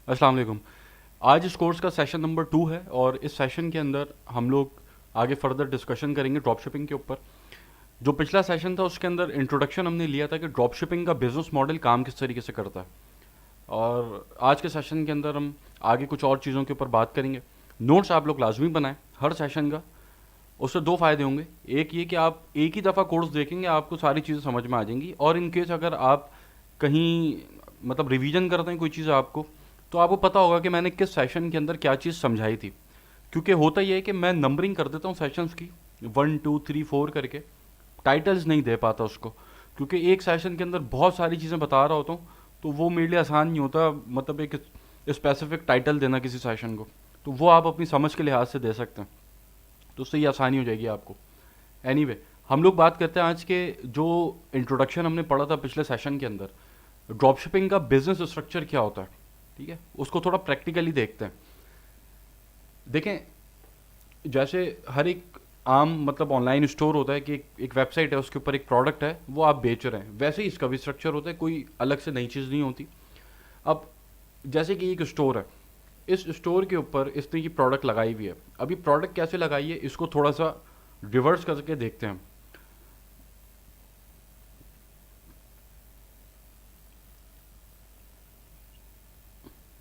अस्सलाम वालेकुम। आज इस कोर्स का सेशन नंबर 2 है और इस सेशन के अंदर हम लोग आगे फर्दर डिस्कशन करेंगे ड्रॉप शिपिंग के ऊपर। जो पिछला सेशन था उसके अंदर इंट्रोडक्शन हमने लिया था कि ड्रॉप शिपिंग का बिजनेस मॉडल काम किस तरीके से करता है, और आज के सेशन के अंदर हम आगे कुछ और चीज़ों के ऊपर बात करेंगे। नोट्स आप लोग लाजमी बनाएं हर सेशन का। उससे दो फ़ायदे होंगे, एक ये कि आप एक ही दफ़ा कोर्स देखेंगे आपको सारी चीज़ें समझ में आ जाएंगी, और इन केस अगर आप कहीं मतलब रिवीजन करते हैं कोई चीज़ आपको, तो आपको पता होगा कि मैंने किस सेशन के अंदर क्या चीज़ समझाई थी। क्योंकि होता ये है कि मैं नंबरिंग कर देता हूँ सेशंस की 1 2 3 4 करके, टाइटल्स नहीं दे पाता उसको, क्योंकि एक सेशन के अंदर बहुत सारी चीज़ें बता रहा होता हूँ, तो वो मेरे लिए आसान नहीं होता मतलब एक स्पेसिफिक टाइटल देना किसी सेशन को। तो वो आप अपनी समझ के लिहाज से दे सकते हैं, तो उससे ये आसानी हो जाएगी आपको। एनीवे हम लोग बात करते हैं आज के जो इंट्रोडक्शन हमने पढ़ा था पिछले सेशन के अंदर, ड्रॉप शिपिंग का बिजनेस स्ट्रक्चर क्या होता है। ठीक है, उसको थोड़ा प्रैक्टिकली देखते हैं। देखें, जैसे हर एक आम मतलब ऑनलाइन स्टोर होता है कि एक वेबसाइट है, उसके ऊपर एक प्रोडक्ट है वो आप बेच रहे हैं, वैसे ही इसका भी स्ट्रक्चर होता है, कोई अलग से नई चीज़ नहीं होती। अब जैसे कि एक स्टोर है, इस स्टोर के ऊपर इसने की प्रोडक्ट लगाई हुई है। अभी प्रोडक्ट कैसे लगाई है इसको थोड़ा सा रिवर्स करके देखते हैं हम।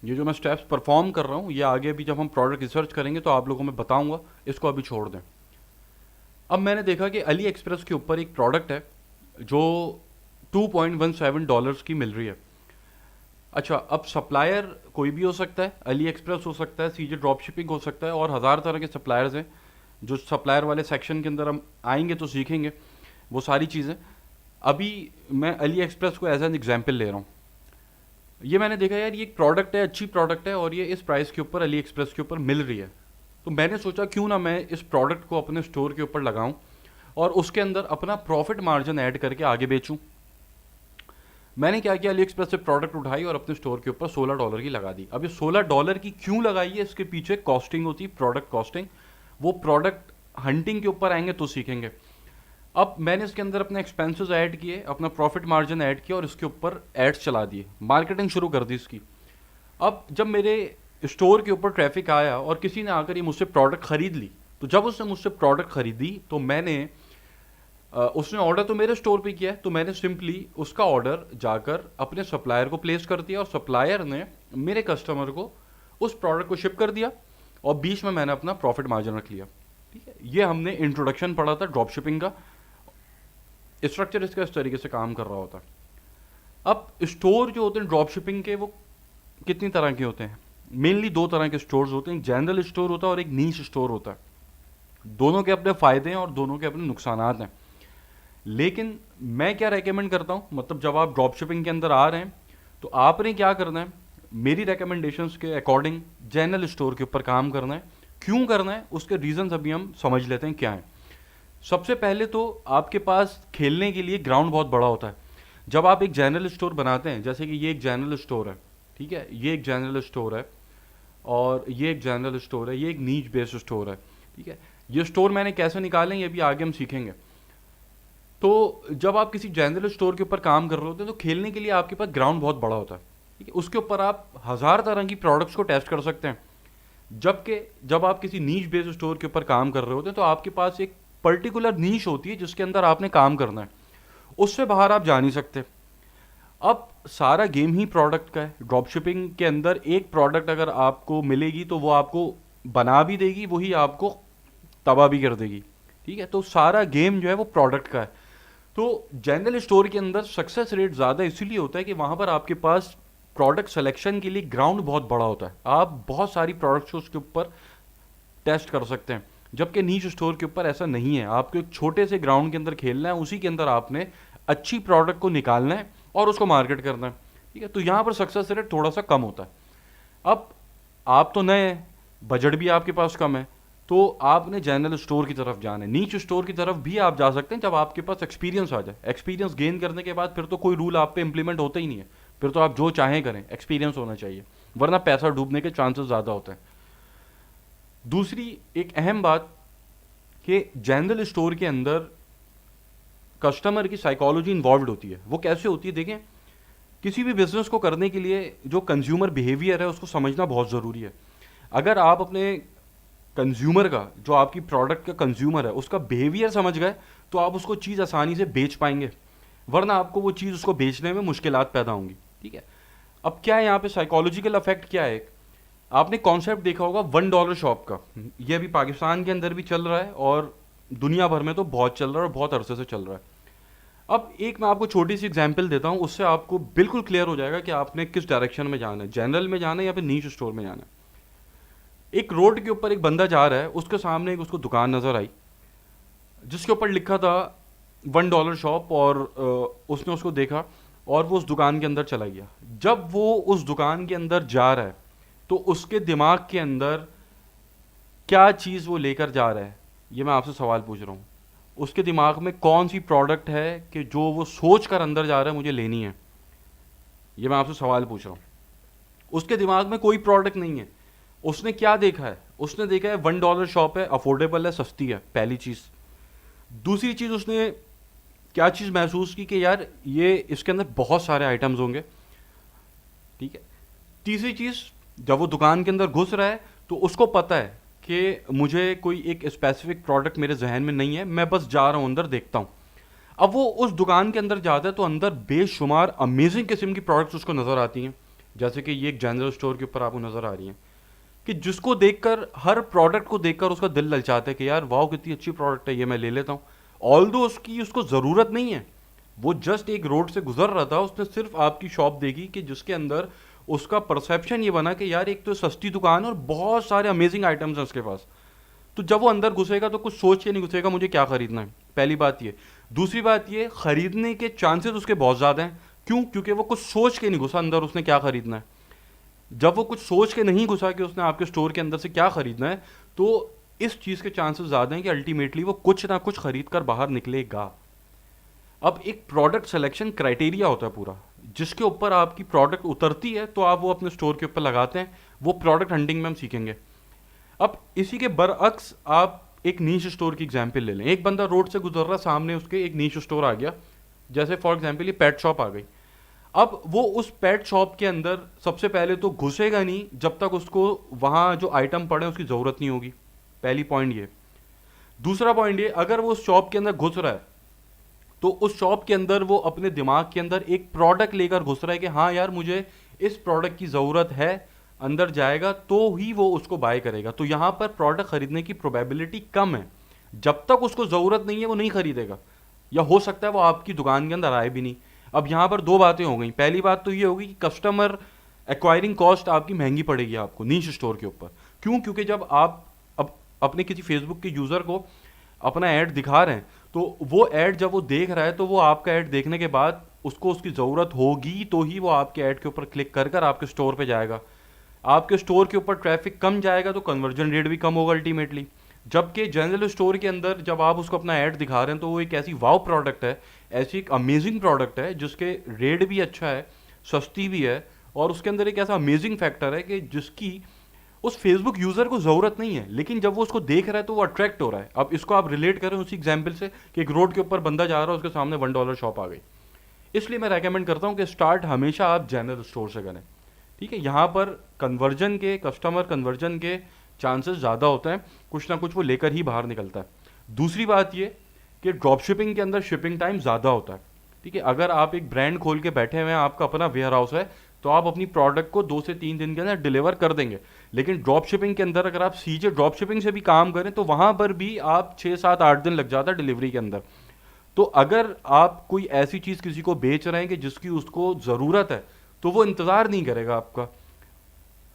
ये जो मैं स्टेप्स परफॉर्म कर रहा हूँ ये आगे भी जब हम प्रोडक्ट रिसर्च करेंगे तो आप लोगों में बताऊंगा, इसको अभी छोड़ दें। अब मैंने देखा कि अली एक्सप्रेस के ऊपर एक प्रोडक्ट है जो $2.17 की मिल रही है। अच्छा, अब सप्लायर कोई भी हो सकता है, अली एक्सप्रेस हो सकता है, सीजे ड्रॉप शिपिंग हो सकता है, और हज़ार तरह के सप्लायर्स हैं। जो सप्लायर वाले सेक्शन के अंदर हम आएंगे तो सीखेंगे वो सारी चीज़ें। अभी मैं अली एक्सप्रेस को एज एन एग्जाम्पल ले रहा हूँ। ये मैंने देखा यार, ये एक प्रोडक्ट है, अच्छी प्रोडक्ट है, और ये इस प्राइस के ऊपर अली एक्सप्रेस के ऊपर मिल रही है। तो मैंने सोचा क्यों ना मैं इस प्रोडक्ट को अपने स्टोर के ऊपर लगाऊं और उसके अंदर अपना प्रॉफिट मार्जिन ऐड करके आगे बेचूं। मैंने क्या किया, अली एक्सप्रेस से प्रोडक्ट उठाई और अपने स्टोर के ऊपर $16 की लगा दी। अब ये $16 की क्यों लगाई है, इसके पीछे कॉस्टिंग होती है, प्रोडक्ट कॉस्टिंग। वो प्रोडक्ट हंटिंग के ऊपर आएंगे तो सीखेंगे। अब मैंने इसके अंदर अपने एक्सपेंसेस ऐड किए, अपना प्रॉफिट मार्जिन ऐड किया और इसके ऊपर एड्स चला दिए, मार्केटिंग शुरू कर दी इसकी। अब जब मेरे स्टोर के ऊपर ट्रैफिक आया और किसी ने आकर ये मुझसे प्रोडक्ट खरीद ली, तो जब उसने मुझसे प्रोडक्ट खरीदी तो मैंने उसने ऑर्डर तो मेरे स्टोर पे किया है, तो मैंने सिंपली उसका ऑर्डर जाकर अपने सप्लायर को प्लेस कर दिया और सप्लायर ने मेरे कस्टमर को उस प्रोडक्ट को शिप कर दिया, और बीच में मैंने अपना प्रॉफिट मार्जिन रख लिया। ठीक है, ये हमने इंट्रोडक्शन पढ़ा था ड्रॉप शिपिंग का। स्ट्रक्चर इसका इस तरीके से काम कर रहा होता है। अब स्टोर जो होते हैं ड्रॉप शिपिंग के, वो कितनी तरह के होते हैं? मेनली दो तरह के स्टोर्स होते हैं, एक जनरल स्टोर होता है और एक नीश स्टोर होता है। दोनों के अपने फ़ायदे हैं और दोनों के अपने नुकसान हैं। लेकिन मैं क्या रेकमेंड करता हूँ, मतलब जब आप ड्रॉप शिपिंग के अंदर आ रहे हैं तो आपने क्या करना है, मेरी रिकमेंडेशंस के अकॉर्डिंग जनरल स्टोर के ऊपर काम करना है। क्यों करना है उसके रीजंस अभी हम समझ लेते हैं क्या है। सबसे पहले तो आपके पास खेलने के लिए ग्राउंड बहुत बड़ा होता है। जब आप एक जनरल स्टोर बनाते हैं, जैसे कि ये एक जनरल स्टोर है, ठीक है, ये एक जनरल स्टोर है और ये एक जनरल स्टोर है, ये एक नीच बेस्ड स्टोर है। ठीक है, ये स्टोर मैंने कैसे निकालें ये भी आगे हम सीखेंगे। तो जब आप किसी जनरल स्टोर के ऊपर काम कर रहे होते हैं तो खेलने के लिए आपके पास ग्राउंड बहुत बड़ा होता है। ठीक है, उसके ऊपर आप हज़ार तरह की प्रोडक्ट्स को टेस्ट कर सकते हैं। जबकि जब आप किसी नीच बेस्ड स्टोर के ऊपर काम कर रहे होते हैं तो आपके पास एक पर्टिकुलर नीच होती है जिसके अंदर आपने काम करना है, उससे बाहर आप जा नहीं सकते। अब सारा गेम ही प्रोडक्ट का है। ड्रॉप शिपिंग के अंदर एक प्रोडक्ट अगर आपको मिलेगी तो वो आपको बना भी देगी, वही आपको तबाह भी कर देगी। ठीक है, तो सारा गेम जो है वो प्रोडक्ट का है। तो जनरल स्टोर के अंदर सक्सेस रेट ज़्यादा इसीलिए होता है कि वहाँ पर आपके पास प्रोडक्ट सिलेक्शन के लिए ग्राउंड बहुत बड़ा होता है, आप बहुत सारी प्रोडक्ट्स उसके ऊपर टेस्ट कर सकते हैं। जबकि नीच स्टोर के ऊपर ऐसा नहीं है, आपको एक छोटे से ग्राउंड के अंदर खेलना है, उसी के अंदर आपने अच्छी प्रोडक्ट को निकालना है और उसको मार्केट करना है। ठीक है, तो यहाँ पर सक्सेस रेट थोड़ा सा कम होता है। अब आप तो नए हैं, बजट भी आपके पास कम है, तो आपने जनरल स्टोर की तरफ जाना है। नीच स्टोर की तरफ भी आप जा सकते हैं जब आपके पास एक्सपीरियंस आ जाए। एक्सपीरियंस गेन करने के बाद फिर तो कोई रूल आप पे इंप्लीमेंट होता ही नहीं है, फिर तो आप जो चाहें करें, एक्सपीरियंस होना चाहिए, वरना पैसा डूबने के चांसेस ज़्यादा होते हैं। दूसरी एक अहम बात कि जनरल स्टोर के अंदर कस्टमर की साइकोलॉजी इन्वॉल्व होती है। वो कैसे होती है देखें, किसी भी बिजनेस को करने के लिए जो कंज्यूमर बिहेवियर है उसको समझना बहुत ज़रूरी है। अगर आप अपने कंज्यूमर का, जो आपकी प्रोडक्ट का कंज्यूमर है, उसका बिहेवियर समझ गए तो आप उसको चीज़ आसानी से बेच पाएंगे, वरना आपको वो चीज़ उसको बेचने में मुश्किलात पैदा होंगी। ठीक है। अब क्या है यहाँ पे साइकोलॉजिकल इफेक्ट क्या है? आपने कॉन्सेप्ट देखा होगा $1 शॉप का। ये अभी पाकिस्तान के अंदर भी चल रहा है और दुनिया भर में तो बहुत चल रहा है और बहुत अरसे से चल रहा है। अब एक मैं आपको छोटी सी एग्जांपल देता हूँ, उससे आपको बिल्कुल क्लियर हो जाएगा कि आपने किस डायरेक्शन में जाना है, जनरल में जाना है या फिर नीश स्टोर में जाना है। एक रोड के ऊपर एक बंदा जा रहा है, उसके सामने एक उसको दुकान नज़र आई जिसके ऊपर लिखा था $1 शॉप, और उसने उसको देखा और वो उस दुकान के अंदर चला गया। जब वो उस दुकान के अंदर जा रहा है तो उसके दिमाग के अंदर क्या चीज़ वो लेकर जा रहा है, ये मैं आपसे सवाल पूछ रहा हूँ। उसके दिमाग में कौन सी प्रोडक्ट है कि जो वो सोच कर अंदर जा रहा है मुझे लेनी है, ये मैं आपसे सवाल पूछ रहा हूँ। उसके दिमाग में कोई प्रोडक्ट नहीं है। उसने क्या देखा है? उसने देखा है $1 शॉप है, अफोर्डेबल है, सस्ती है, पहली चीज़। दूसरी चीज़, उसने क्या चीज़ महसूस की कि यार ये इसके अंदर बहुत सारे आइटम्स होंगे। ठीक है। तीसरी चीज़, जब वो दुकान के अंदर घुस रहा है तो उसको पता है कि मुझे कोई एक स्पेसिफिक प्रोडक्ट मेरे जहन में नहीं है, मैं बस जा रहा हूँ अंदर, देखता हूँ। अब वो उस दुकान के अंदर जाता है तो अंदर बेशुमार अमेजिंग किस्म की प्रोडक्ट्स उसको नज़र आती हैं, जैसे कि ये एक जनरल स्टोर के ऊपर आपको नज़र आ रही हैं, कि जिसको देखकर, हर प्रोडक्ट को देखकर उसका दिल ललचाता है कि यार वाह कितनी अच्छी प्रोडक्ट है, ये मैं ले लेता हूँ। ऑल्दो उसकी उसको ज़रूरत नहीं है, वो जस्ट एक रोड से गुजर रहा था, उसने सिर्फ आपकी शॉप देखी कि जिसके अंदर उसका परसेप्शन ये बना कि यार एक तो सस्ती दुकान है और बहुत सारे अमेजिंग आइटम्स हैं उसके पास। तो जब वो अंदर घुसेगा तो कुछ सोच के नहीं घुसेगा मुझे क्या खरीदना है, पहली बात ये। दूसरी बात ये, खरीदने के चांसेस उसके बहुत ज़्यादा हैं। क्यों? क्योंकि वो कुछ सोच के नहीं घुसा अंदर उसने क्या खरीदना है। जब वो कुछ सोच के नहीं घुसा कि उसने आपके स्टोर के अंदर से क्या खरीदना है, तो इस चीज़ के चांसेस ज़्यादा हैं कि अल्टीमेटली वो कुछ ना कुछ खरीद कर बाहर निकलेगा। अब एक प्रोडक्ट सिलेक्शन क्राइटेरिया होता है पूरा, जिसके ऊपर आपकी प्रोडक्ट उतरती है तो आप वो अपने स्टोर के ऊपर लगाते हैं। वो प्रोडक्ट हंटिंग में हम सीखेंगे। अब इसी के बरअक्स आप एक नीश स्टोर की एग्जांपल ले लें। एक बंदा रोड से गुजर रहा, सामने उसके एक नीश स्टोर आ गया, जैसे फॉर एग्जांपल ये पेट शॉप आ गई। अब वो उस पेट शॉप के अंदर सबसे पहले तो घुसेगा नहीं जब तक उसको वहाँ जो आइटम पड़े उसकी ज़रूरत नहीं होगी, पहली पॉइंट ये। दूसरा पॉइंट ये, अगर वो उस शॉप के अंदर घुस रहा है तो उस शॉप के अंदर वो अपने दिमाग के अंदर एक प्रोडक्ट लेकर घुस रहा है कि हाँ यार मुझे इस प्रोडक्ट की ज़रूरत है, अंदर जाएगा तो ही वो उसको बाय करेगा। तो यहाँ पर प्रोडक्ट खरीदने की प्रोबेबिलिटी कम है। जब तक उसको ज़रूरत नहीं है वो नहीं खरीदेगा, या हो सकता है वो आपकी दुकान के अंदर आए भी नहीं। अब यहाँ पर दो बातें हो गई। पहली बात तो ये होगी कि कस्टमर एक्वायरिंग कॉस्ट आपकी महंगी पड़ेगी आपको नीश स्टोर के ऊपर। क्यों? क्योंकि जब आप अब अपने किसी फेसबुक के यूज़र को अपना ऐड दिखा रहे हैं तो वो ऐड जब वो देख रहा है तो वो आपका ऐड देखने के बाद उसको उसकी ज़रूरत होगी तो ही वो आपके ऐड के ऊपर क्लिक कर कर आपके स्टोर पे जाएगा। आपके स्टोर के ऊपर ट्रैफिक कम जाएगा तो कन्वर्जन रेट भी कम होगा अल्टीमेटली। जबकि जनरल स्टोर के अंदर जब आप उसको अपना ऐड दिखा रहे हैं तो वो एक ऐसी वाव प्रोडक्ट है, ऐसी एक अमेजिंग प्रोडक्ट है जिसके रेट भी अच्छा है, सस्ती भी है, और उसके अंदर एक ऐसा अमेजिंग फैक्टर है कि जिसकी उस फेसबुक यूज़र को ज़रूरत नहीं है, लेकिन जब वो उसको देख रहा है तो वो अट्रैक्ट हो रहा है। अब इसको आप रिलेट करें उसी एग्जाम्पल से कि एक रोड के ऊपर बंदा जा रहा है, उसके सामने $1 शॉप आ गई। इसलिए मैं रेकमेंड करता हूँ कि स्टार्ट हमेशा आप जनरल स्टोर से करें। ठीक है। यहाँ पर कन्वर्जन के, कस्टमर कन्वर्जन के चांसेस ज़्यादा होते हैं, कुछ ना कुछ वो लेकर ही बाहर निकलता है। दूसरी बात ये कि ड्रॉप शिपिंग के अंदर शिपिंग टाइम ज़्यादा होता है। ठीक है। अगर आप एक ब्रांड खोल के बैठे हुए हैं, आपका अपना वेयर हाउस है, तो आप अपनी प्रोडक्ट को 2 से 3 दिन के अंदर डिलीवर कर देंगे। लेकिन ड्रॉप शिपिंग के अंदर अगर आप सीधे ड्रॉप शिपिंग से भी काम करें तो वहाँ पर भी आप 6, 7, 8 दिन लग जाता है डिलीवरी के अंदर। तो अगर आप कोई ऐसी चीज़ किसी को बेच रहे हैं कि जिसकी उसको ज़रूरत है तो वो इंतज़ार नहीं करेगा आपका।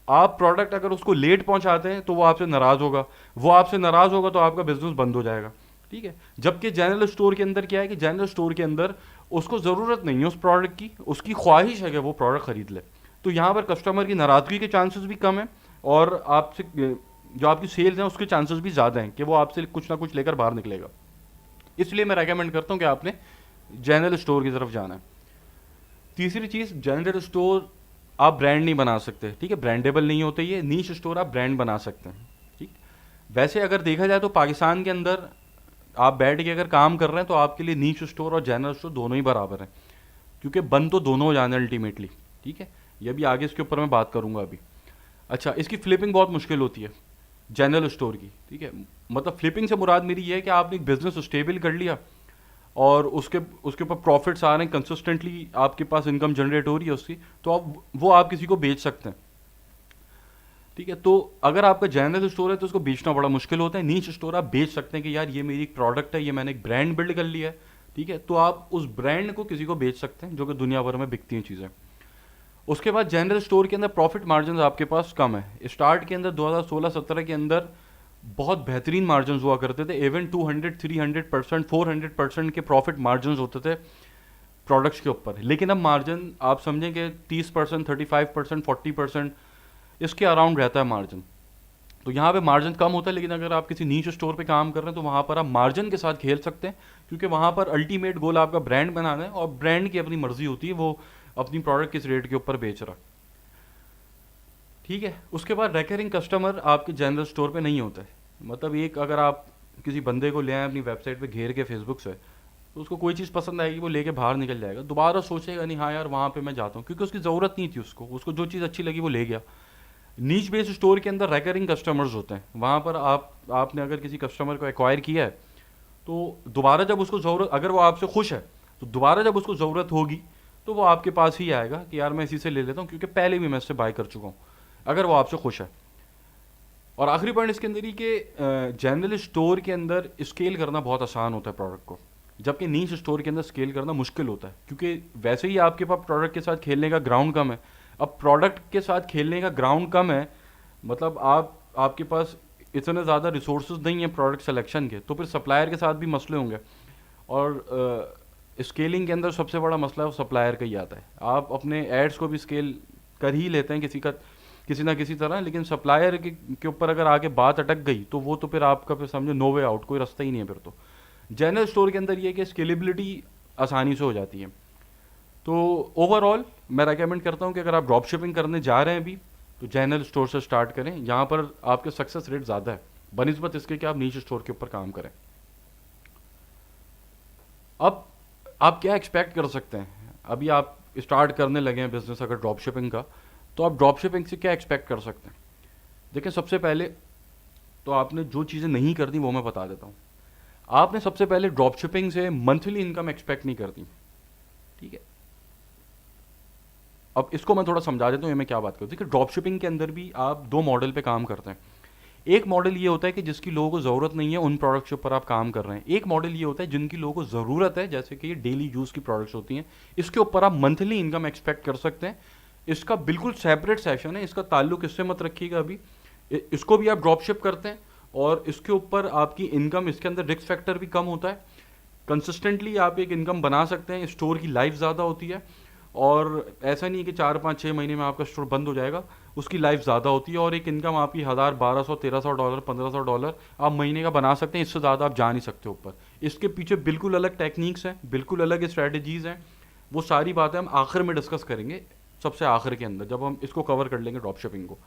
आप प्रोडक्ट अगर उसको लेट पहुंचाते हैं तो वो आपसे नाराज़ होगा, वो आपसे नाराज़ होगा तो आपका बिजनेस बंद हो जाएगा। ठीक है। जबकि जनरल स्टोर के अंदर क्या है कि जनरल स्टोर के अंदर उसको ज़रूरत नहीं है उस प्रोडक्ट की, उसकी ख्वाहिश है कि वो प्रोडक्ट खरीद ले। तो यहाँ पर कस्टमर की नाराज़गी के चांसेस भी कम है और आपसे जो आपकी सेल्स हैं उसके चांसेस भी ज़्यादा हैं कि वो आपसे कुछ ना कुछ लेकर बाहर निकलेगा। इसलिए मैं रेकमेंड करता हूँ कि आपने जनरल स्टोर की तरफ जाना है। तीसरी चीज़, जनरल स्टोर आप ब्रांड नहीं बना सकते। ठीक है। ब्रांडेबल नहीं होते ये। नीश स्टोर आप ब्रांड बना सकते हैं। ठीक। वैसे अगर देखा जाए तो पाकिस्तान के अंदर आप बैठ के अगर काम कर रहे हैं तो आपके लिए नीश स्टोर और जनरल स्टोर दोनों ही बराबर हैं। क्योंकि बंद तो दोनों हो जाने अल्टीमेटली, ठीक है। ये भी आगे इसके ऊपर मैं बात करूंगा अभी। अच्छा, इसकी फ्लिपिंग बहुत मुश्किल होती है जनरल स्टोर की, ठीक है। मतलब फ्लिपिंग से मुराद मेरी ये है कि आपने एक बिजनेस स्टेबल कर लिया और उसके उसके ऊपर प्रॉफिट्स आ रहे हैं कंसिस्टेंटली, आपके पास इनकम जनरेट हो रही है उसकी, तो आप वो आप किसी को बेच सकते हैं, ठीक है। तो अगर आपका जनरल स्टोर है तो उसको बेचना बड़ा मुश्किल होता है। नीच स्टोर आप बेच सकते हैं कि यार ये मेरी एक प्रोडक्ट है, ये मैंने एक ब्रांड बिल्ड कर लिया है, ठीक है। तो आप उस ब्रांड को किसी को बेच सकते हैं, जो कि दुनिया भर में बिकती हैं चीज़ें। उसके बाद जनरल स्टोर के अंदर प्रॉफिट मार्जिन आपके पास कम है। स्टार्ट के अंदर 2016-17 के अंदर बहुत बेहतरीन मार्जिन हुआ करते थे, इवन 200, 300%, 400% के प्रॉफिट मार्जिन होते थे प्रोडक्ट्स के ऊपर। लेकिन अब मार्जिन आप समझेंगे 30%, 35%, 40% इसके अराउंड रहता है मार्जिन। तो यहाँ पे मार्जिन कम होता है, लेकिन अगर आप किसी नीच स्टोर पे काम कर रहे हैं तो वहाँ पर आप मार्जिन के साथ खेल सकते हैं, क्योंकि वहाँ पर अल्टीमेट गोल आपका ब्रांड बनाना है और ब्रांड की अपनी मर्जी होती है वो अपनी प्रोडक्ट किस रेट के ऊपर बेच रहा, ठीक है। उसके बाद रेकरिंग कस्टमर आपके जनरल स्टोर पे नहीं होता है। मतलब एक अगर आप किसी बंदे को ले आए अपनी वेबसाइट पे घेर के फेसबुक से, तो उसको कोई चीज़ पसंद आएगी वो लेके बाहर निकल जाएगा, दोबारा सोचेगा नहीं हाँ यार वहाँ पे मैं जाता हूँ, क्योंकि उसकी ज़रूरत नहीं थी, उसको जो चीज़ अच्छी लगी वो ले गया। नीच बेस्ड स्टोर के अंदर रेकरिंग कस्टमर्स होते हैं, वहाँ पर आपने अगर किसी कस्टमर को एक्वायर किया है तो दोबारा जब उसको ज़रूरत, अगर वो आपसे खुश है तो दोबारा जब उसको ज़रूरत होगी तो वो आपके पास ही आएगा कि यार मैं इसी से ले लेता हूँ, क्योंकि पहले भी मैं इससे बाय कर चुका हूँ, अगर वो आपसे खुश है। और आखिरी पॉइंट इसके अंदर ही कि जनरल स्टोर के अंदर स्केल करना बहुत आसान होता है प्रोडक्ट को, जबकि नीच स्टोर के अंदर स्केल करना मुश्किल होता है, क्योंकि वैसे ही आपके पास प्रोडक्ट के साथ खेलने का ग्राउंड कम है। अब प्रोडक्ट के साथ खेलने का ग्राउंड कम है, मतलब आपके पास इतने ज़्यादा रिसोर्सेज नहीं है प्रोडक्ट सिलेक्शन के, तो फिर सप्लायर के साथ भी मसले होंगे। और स्केलिंग के अंदर सबसे बड़ा मसला वो सप्लायर का ही आता है। आप अपने एड्स को भी स्केल कर ही लेते हैं किसी ना किसी तरह, लेकिन सप्लायर के ऊपर अगर आगे बात अटक गई तो वो तो फिर आपका फिर समझो नो वे आउट, कोई रास्ता ही नहीं है फिर तो। जनरल स्टोर के अंदर ये है कि स्केलेबिलिटी आसानी से हो जाती है। तो ओवरऑल मैं रेकमेंड करता हूँ कि अगर आप ड्रॉप शिपिंग करने जा रहे हैं अभी तो जनरल स्टोर से स्टार्ट करें, यहाँ पर आपके सक्सेस रेट ज़्यादा है बनिस्बत इसके कि आप नीच स्टोर के ऊपर काम करें। अब आप क्या एक्सपेक्ट कर सकते हैं, अभी आप स्टार्ट करने लगे हैं बिजनेस अगर ड्रॉप शिपिंग का, तो आप ड्रॉप शिपिंग से क्या एक्सपेक्ट कर सकते हैं। देखिए, सबसे पहले तो आपने जो चीज़ें नहीं करनी वो मैं बता देता हूँ। आपने सबसे पहले ड्रॉप शिपिंग से मंथली इनकम एक्सपेक्ट नहीं करनी, ठीक है। अब इसको मैं थोड़ा समझा देता हूँ ये मैं क्या बात करता हूँ। देखिए, ड्रॉप शिपिंग के अंदर भी आप दो मॉडल पे काम करते हैं। एक मॉडल ये होता है कि जिसकी लोगों को ज़रूरत नहीं है उन प्रोडक्ट्स के ऊपर आप काम कर रहे हैं। एक मॉडल ये होता है जिनकी लोगों को ज़रूरत है, जैसे कि ये डेली यूज़ की प्रोडक्ट्स होती हैं, इसके ऊपर आप मंथली इनकम एक्सपेक्ट कर सकते हैं। इसका बिल्कुल सेपरेट सेशन है, इसका ताल्लुक इससे मत रखिएगा अभी। इसको भी आप ड्रॉप शिप करते हैं और इसके ऊपर आपकी इनकम, इसके अंदर रिस्क फैक्टर भी कम होता है। कंसिस्टेंटली आप एक इनकम बना सकते हैं, स्टोर की लाइफ ज़्यादा होती है और ऐसा नहीं है कि 4-5-6 महीने में आपका स्टोर बंद हो जाएगा, उसकी लाइफ ज़्यादा होती है और एक इनकम आपकी 1000, 1200, 1300 डॉलर, 1500 डॉलर आप महीने का बना सकते हैं। इससे ज़्यादा आप जा नहीं सकते ऊपर। इसके पीछे बिल्कुल अलग टेक्निक्स हैं, बिल्कुल अलग स्ट्रैटेजीज़ हैं। वो सारी बातें हम आखिर में डिस्कस करेंगे, सबसे आखिर के अंदर जब हम इसको कवर कर लेंगे ड्रॉप शिपिंग को।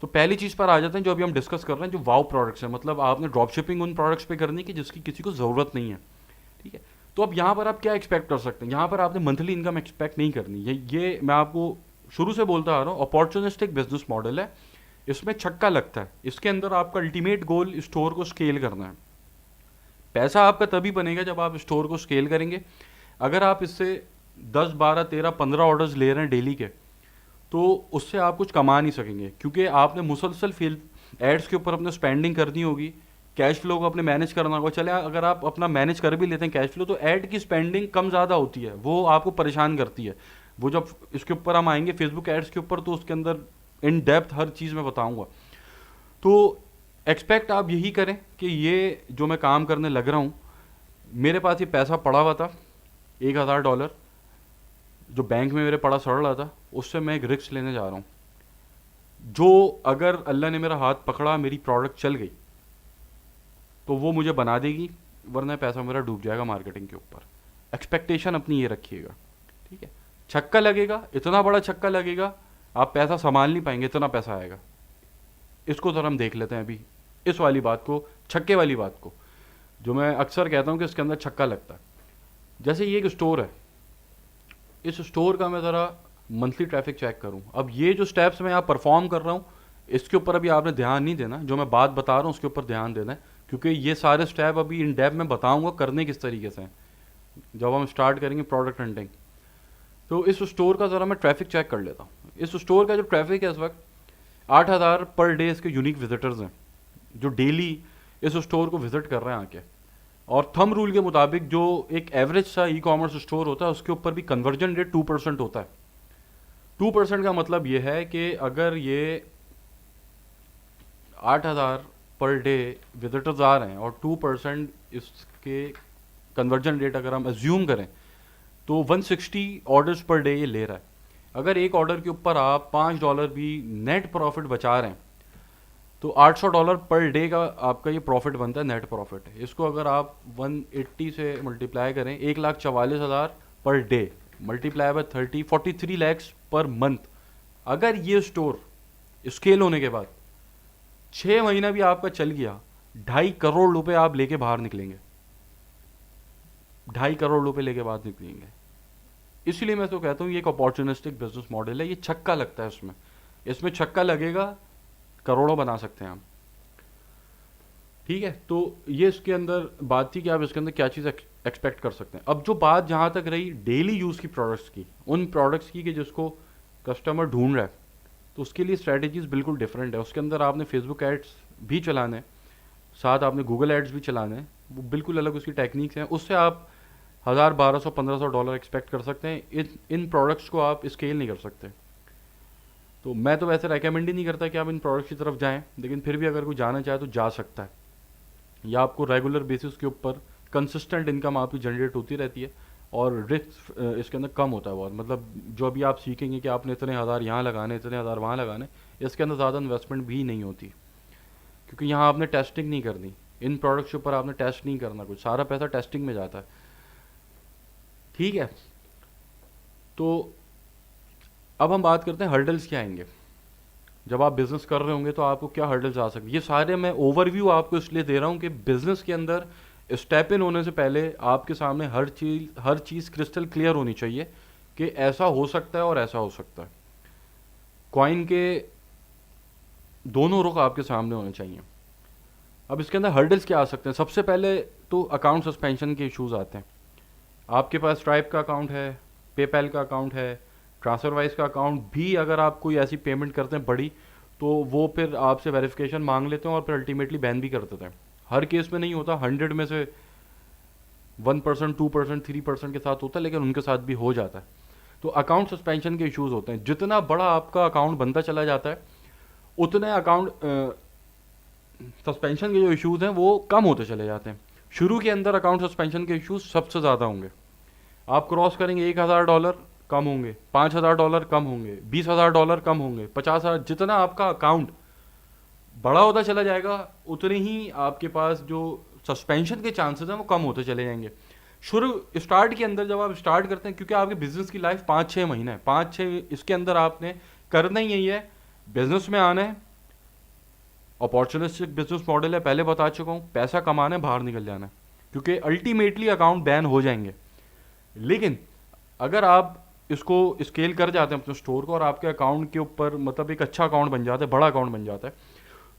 तो पहली चीज़ पर आ जाते हैं जो अभी हम डिस्कस कर रहे हैं, जो वाव प्रोडक्ट्स हैं। मतलब आपने ड्रॉप शिपिंग उन प्रोडक्ट्स पे करनी कि जिसकी किसी को ज़रूरत नहीं है, ठीक है। तो अब यहाँ पर आप क्या एक्सपेक्ट कर सकते हैं, यहाँ पर आपने मंथली इनकम एक्सपेक्ट नहीं करनी। ये मैं आपको शुरू से बोलता आ रहा हूँ, अपॉर्चुनिस्टिक बिजनेस मॉडल है, इसमें छक्का लगता है। इसके अंदर आपका अल्टीमेट गोल स्टोर को स्केल करना है। पैसा आपका तभी बनेगा जब आप स्टोर को स्केल करेंगे। अगर आप इससे 10, 12, 13, 15 ऑर्डर्स ले रहे हैं डेली के, तो उससे आप कुछ कमा नहीं सकेंगे, क्योंकि आपने मुसलसल फील एड्स के ऊपर अपने स्पेंडिंग करनी होगी, कैश फ्लो को अपने मैनेज करना होगा। चले अगर आप अपना मैनेज कर भी लेते हैं कैश फ्लो, तो ऐड की स्पेंडिंग कम ज़्यादा होती है, वो आपको परेशान करती है। वो जब इसके ऊपर हम आएंगे फेसबुक एड्स के ऊपर, तो उसके अंदर इन डेप्थ हर चीज़ मैं बताऊंगा। तो एक्सपेक्ट आप यही करें कि ये जो मैं काम करने लग रहा हूँ, मेरे पास ये पैसा पड़ा हुआ था $1000 जो बैंक में मेरे पड़ा सड़ रहा था, उससे मैं एक रिस्क लेने जा रहा हूँ जो अगर अल्लाह ने मेरा हाथ पकड़ा, मेरी प्रोडक्ट चल गई तो वो मुझे बना देगी, वरना पैसा मेरा डूब जाएगा मार्केटिंग के ऊपर। एक्सपेक्टेशन अपनी ये रखिएगा, ठीक है। छक्का लगेगा, इतना बड़ा छक्का लगेगा आप पैसा संभाल नहीं पाएंगे, इतना पैसा आएगा। इसको जरा हम देख लेते हैं अभी, इस वाली बात को, छक्के वाली बात को, जो मैं अक्सर कहता हूँ कि इसके अंदर छक्का लगता है। जैसे ये एक स्टोर है इस स्टोर का मैं ज़रा मंथली ट्रैफिक चेक करूं। अब ये जो स्टेप्स मैं यहाँ परफॉर्म कर रहा हूँ, इसके ऊपर अभी आपने ध्यान नहीं देना, जो मैं बात बता रहा हूँ उसके ऊपर ध्यान देना है, क्योंकि ये सारे स्टेप अभी इन डेप्थ में बताऊंगा करने किस तरीके से हैं जब हम स्टार्ट करेंगे प्रोडक्ट हंटिंग। तो इस स्टोर का ज़रा मैं ट्रैफिक चेक कर लेता हूँ। इस स्टोर का जो ट्रैफिक है इस वक्त 8,000 पर डे इसके यूनिक विजिटर्स हैं जो डेली इस स्टोर को विजिट कर रहे हैं आके। और थंब रूल के मुताबिक जो एक एवरेज सा ई कॉमर्स स्टोर होता है उसके ऊपर भी कन्वर्जन रेट 2% होता है। 2% का मतलब ये है कि अगर ये 8,000 पर डे विजिटर्स आ रहे हैं और 2% इसके कन्वर्जन रेट अगर हम एज्यूम करें तो 160 ऑर्डर्स पर डे ये ले रहा है। अगर एक ऑर्डर के ऊपर आप $5 भी नेट प्रॉफिट बचा रहे हैं तो $800 पर डे का आपका ये प्रॉफिट बनता है, नेट प्रॉफिट। इसको अगर आप 180 से मल्टीप्लाई करें, 1,44,000 per day multiply by 30, 43 lakhs per month. अगर ये स्टोर स्केल होने के बाद 6 महीना भी आपका चल गया, 2.5 करोड़ रुपए आप लेके बाहर निकलेंगे, 2.5 करोड़ रुपए लेके बाहर निकलेंगे। इसलिए मैं तो कहता हूँ ये एक अपॉर्चुनिस्टिक बिजनेस मॉडल है, ये छक्का लगता है इसमें, इसमें छक्का लगेगा, करोड़ों बना सकते हैं हम। ठीक है, तो ये इसके अंदर बात थी कि आप इसके अंदर क्या चीज़ एक्सपेक्ट कर सकते हैं। अब जो बात जहाँ तक रही डेली यूज़ की प्रोडक्ट्स की, उन प्रोडक्ट्स की कि जिसको कस्टमर ढूंढ रहा है, तो उसके लिए स्ट्रैटेजीज बिल्कुल डिफरेंट है। उसके अंदर आपने फेसबुक एड्स भी चलाने हैं, साथ आपने गूगल एड्स भी चलाने हैं, वो बिल्कुल अलग उसकी टेक्निक्स हैं। उससे आप 1,000, 1,200, $1,500 एक्सपेक्ट कर सकते हैं। इन प्रोडक्ट्स को आप स्केल नहीं कर सकते। तो मैं तो वैसे रेकमेंड ही नहीं करता कि आप इन प्रोडक्ट्स की तरफ जाएं, लेकिन फिर भी अगर कोई जाना चाहे तो जा सकता है। या आपको रेगुलर बेसिस के ऊपर कंसिस्टेंट इनकम आपकी जनरेट होती रहती है और रिस्क इसके अंदर कम होता है बहुत। मतलब जो अभी आप सीखेंगे कि आपने इतने हज़ार यहाँ लगाने, इतने हज़ार वहाँ लगाने, इसके अंदर ज़्यादा इन्वेस्टमेंट भी नहीं होती, क्योंकि यहाँ आपने टेस्टिंग नहीं करनी, इन प्रोडक्ट्स के ऊपर आपने टेस्ट नहीं करना, कुछ सारा पैसा टेस्टिंग में जाता है। ठीक है, तो अब हम बात करते हैं हर्डल्स क्या आएंगे जब आप बिजनेस कर रहे होंगे, तो आपको क्या हर्डल्स आ सकते हैं। ये सारे मैं ओवरव्यू आपको इसलिए दे रहा हूँ कि बिजनेस के अंदर स्टेप इन होने से पहले आपके सामने हर चीज़ क्रिस्टल क्लियर होनी चाहिए कि ऐसा हो सकता है और ऐसा हो सकता है। कॉइन के दोनों रुख आपके सामने होने चाहिए। अब इसके अंदर हर्डल्स क्या आ सकते हैं। सबसे पहले तो अकाउंट सस्पेंशन के इश्यूज आते हैं। आपके पास स्ट्राइप का अकाउंट है, पेपैल का अकाउंट है, ट्रांसफरवाइज का अकाउंट भी, अगर आप कोई ऐसी पेमेंट करते हैं बड़ी, तो वो फिर आपसे वेरिफिकेशन मांग लेते हैं और फिर अल्टीमेटली बैन भी कर देते हैं। हर केस में नहीं होता, 100 में से 1%, 2%, 3% के साथ होता है, लेकिन उनके साथ भी हो जाता है। तो अकाउंट सस्पेंशन के इश्यूज होते हैं। जितना बड़ा आपका अकाउंट बनता चला जाता है उतने अकाउंट सस्पेंशन के जो इश्यूज हैं वो कम होते चले जाते हैं। शुरू के अंदर अकाउंट सस्पेंशन के इश्यूज सबसे ज़्यादा होंगे। आप क्रॉस करेंगे $1,000 कम होंगे, $5,000 कम होंगे, $20,000 कम होंगे, 50,000। जितना आपका अकाउंट बड़ा होता चला जाएगा उतने ही आपके पास जो सस्पेंशन के चांसेस हैं वो कम होते चले जाएंगे। शुरू स्टार्ट के अंदर जब आप स्टार्ट करते हैं, क्योंकि आपके बिजनेस की लाइफ 5-6 महीने है, 5-6 इसके अंदर आपने करना ही यही है, बिजनेस में आना है। अपॉर्चुनिस्टिक बिजनेस मॉडल है, पहले बता चुका हूँ, पैसा कमाना है, बाहर निकल जाना है, क्योंकि अल्टीमेटली अकाउंट बैन हो जाएंगे। लेकिन अगर आप इसको स्केल कर जाते हैं अपने स्टोर को और आपके अकाउंट के ऊपर मतलब एक अच्छा अकाउंट बन जाता है, बड़ा अकाउंट बन जाता है,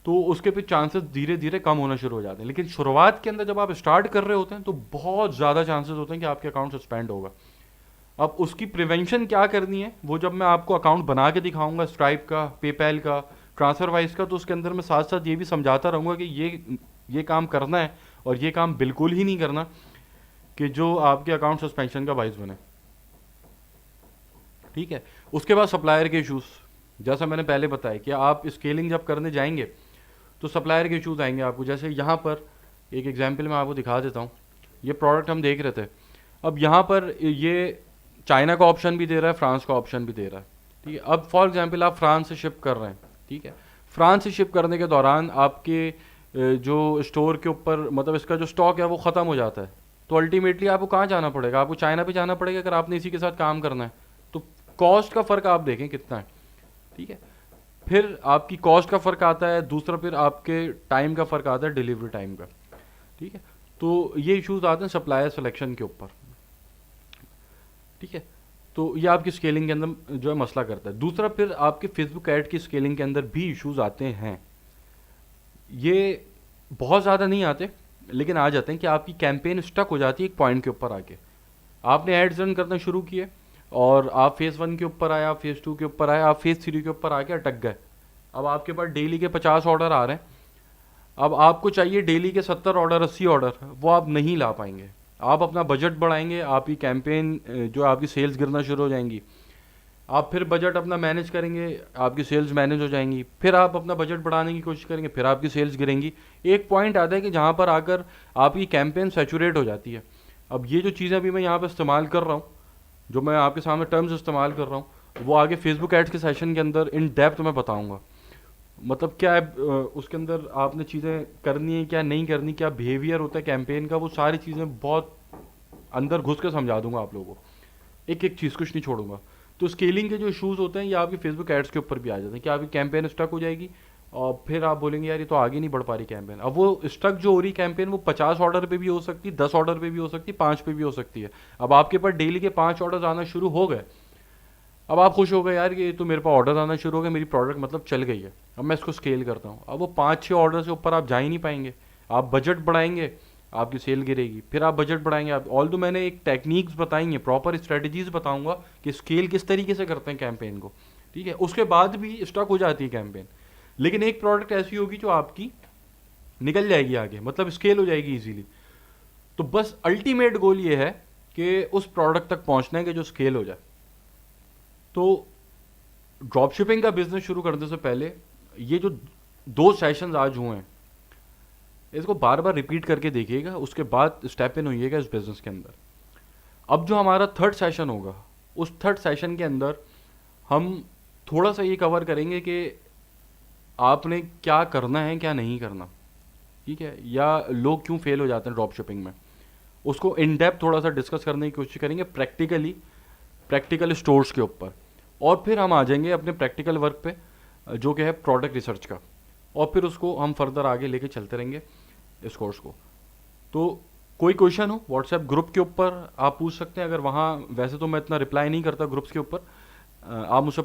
तो उसके फिर चांसेस धीरे धीरे कम होना शुरू हो जाते हैं। लेकिन शुरुआत के अंदर जब आप स्टार्ट कर रहे होते हैं तो बहुत ज़्यादा चांसेस होते हैं कि आपके अकाउंट सस्पेंड होगा। अब उसकी प्रिवेंशन क्या करनी है वो जब मैं आपको अकाउंट बना के दिखाऊंगा, स्ट्राइप का, पेपैल का, ट्रांसफरवाइज का, तो उसके अंदर मैं साथ साथ ये भी समझाता रहूँगा कि ये काम करना है और ये काम बिल्कुल ही नहीं करना कि जो आपके अकाउंट सस्पेंशन का बाइस बने। ठीक है, उसके बाद सप्लायर के इश्यूज, जैसा मैंने पहले बताया कि आप स्केलिंग जब करने जाएंगे तो सप्लायर के इश्यूज आएंगे आपको। जैसे यहाँ पर एक एग्जांपल मैं आपको दिखा देता हूँ। ये प्रोडक्ट हम देख रहे थे, अब यहाँ पर ये चाइना का ऑप्शन भी दे रहा है, फ्रांस का ऑप्शन भी दे रहा है। ठीक है, अब फॉर एग्जांपल आप फ्रांस से शिप कर रहे हैं। ठीक है, फ्रांस से शिप करने के दौरान आपके जो स्टोर के ऊपर मतलब इसका जो स्टॉक है वो ख़त्म हो जाता है, तो अल्टीमेटली आपको कहाँ जाना पड़ेगा, आपको चाइना पे जाना पड़ेगा अगर आपने इसी के साथ काम करना है। तो कॉस्ट का फ़र्क आप देखें कितना है। ठीक है, फिर आपकी कॉस्ट का फ़र्क आता है, दूसरा फिर आपके टाइम का फ़र्क आता है, डिलीवरी टाइम का। ठीक है, तो ये इश्यूज आते हैं सप्लायर सिलेक्शन के ऊपर। ठीक है, तो ये आपकी स्केलिंग के अंदर जो है मसला करता है। दूसरा, फिर आपके फेसबुक ऐड की स्केलिंग के अंदर भी इश्यूज आते हैं। ये बहुत ज़्यादा नहीं आते, लेकिन आ जाते हैं कि आपकी कैंपेन स्टक हो जाती है एक पॉइंट के ऊपर आके। आपने एड्स रन करना शुरू किए और आप फेज़ 1 के ऊपर आए, आप फेज़ 2 के ऊपर आए, आप फेज़ 3 के ऊपर आके अटक गए। अब आपके पास डेली के 50 ऑर्डर आ रहे हैं, अब आपको चाहिए डेली के 70 ऑर्डर, 80 ऑर्डर, वो आप नहीं ला पाएंगे। आप अपना बजट बढ़ाएंगे, आपकी कैंपेन जो आपकी सेल्स गिरना शुरू हो जाएंगी। आप फिर बजट अपना मैनेज करेंगे, आपकी सेल्स मैनेज हो जाएंगी। फिर आप अपना बजट बढ़ाने की कोशिश करेंगे, फिर आपकी सेल्स गिरेंगी। एक पॉइंट आता है कि जहाँ पर आकर आपकी कैंपेन सैचुरेट हो जाती है। अब ये जो चीज़ें अभी मैं यहाँ पर इस्तेमाल कर रहा हूँ, जो मैं आपके सामने टर्म्स इस्तेमाल कर रहा हूँ, वो आगे फेसबुक एड्स के सेशन के अंदर इन डेप्थ मैं बताऊँगा। मतलब क्या है उसके अंदर आपने चीज़ें करनी है, क्या नहीं करनी, क्या बिहेवियर होता है कैंपेन का, वो सारी चीज़ें बहुत अंदर घुस के समझा दूंगा आप लोगों को, एक एक चीज़ कुछ नहीं छोड़ूंगा। तो स्केलिंग के जो इशूज़ होते हैं ये आपकी फेसबुक एड्स के ऊपर भी आ जाते हैं कि आपकी कैंपेन स्टक हो जाएगी और फिर आप बोलेंगे यार ये तो आगे नहीं बढ़ पा रही कैंपेन। अब वो स्टक जो हो रही कैंपेन वो 50 ऑर्डर पे भी हो सकती है, 10 ऑर्डर पे भी हो सकती है, 5 पे भी हो सकती है। अब आपके पास डेली के 5 ऑर्डर आना शुरू हो गए, अब आप खुश हो गए यार ये तो मेरे पास ऑर्डर आना शुरू हो गया, मेरी प्रोडक्ट मतलब चल गई है, अब मैं इसको स्केल करता हूँ। अब वो 5-6 ऑर्डर से ऊपर आप जा ही नहीं पाएंगे। आप बजट बढ़ाएंगे, आपकी सेल गिरेगी, फिर आप बजट बढ़ाएंगे। आप ऑल दो मैंने एक टेक्निक्स बताई हैं, प्रॉपर स्ट्रेटजीज बताऊंगा कि स्केल किस तरीके से करते हैं कैंपेन को, ठीक है। उसके बाद भी स्टक हो जाती है कैंपेन, लेकिन एक प्रोडक्ट ऐसी होगी जो आपकी निकल जाएगी आगे, मतलब स्केल हो जाएगी इजीली। तो बस अल्टीमेट गोल ये है कि उस प्रोडक्ट तक पहुंचना है कि जो स्केल हो जाए। तो ड्रॉप शिपिंग का बिजनेस शुरू करने से पहले ये जो 2 सेशंस आज हुए हैं इसको बार बार रिपीट करके देखिएगा, उसके बाद स्टेप इन होइएगा इस बिजनेस के अंदर। अब जो हमारा थर्ड सेशन होगा, उस थर्ड सेशन के अंदर हम थोड़ा सा ये कवर करेंगे कि आपने क्या करना है क्या नहीं करना, ठीक है, या लोग क्यों फेल हो जाते हैं ड्रॉप शिपिंग में, उसको इन डेप्थ थोड़ा सा डिस्कस करने की कोशिश करेंगे प्रैक्टिकली, प्रैक्टिकल स्टोर्स के ऊपर। और फिर हम आ जाएंगे अपने प्रैक्टिकल वर्क पे जो कि है प्रोडक्ट रिसर्च का, और फिर उसको हम फर्दर आगे लेके चलते रहेंगे इस कोर्स को। तो कोई क्वेश्चन हो व्हाट्सएप ग्रुप के ऊपर आप पूछ सकते हैं, अगर वहाँ, वैसे तो मैं इतना रिप्लाई नहीं करता ग्रुप्स के ऊपर, आप मुझसे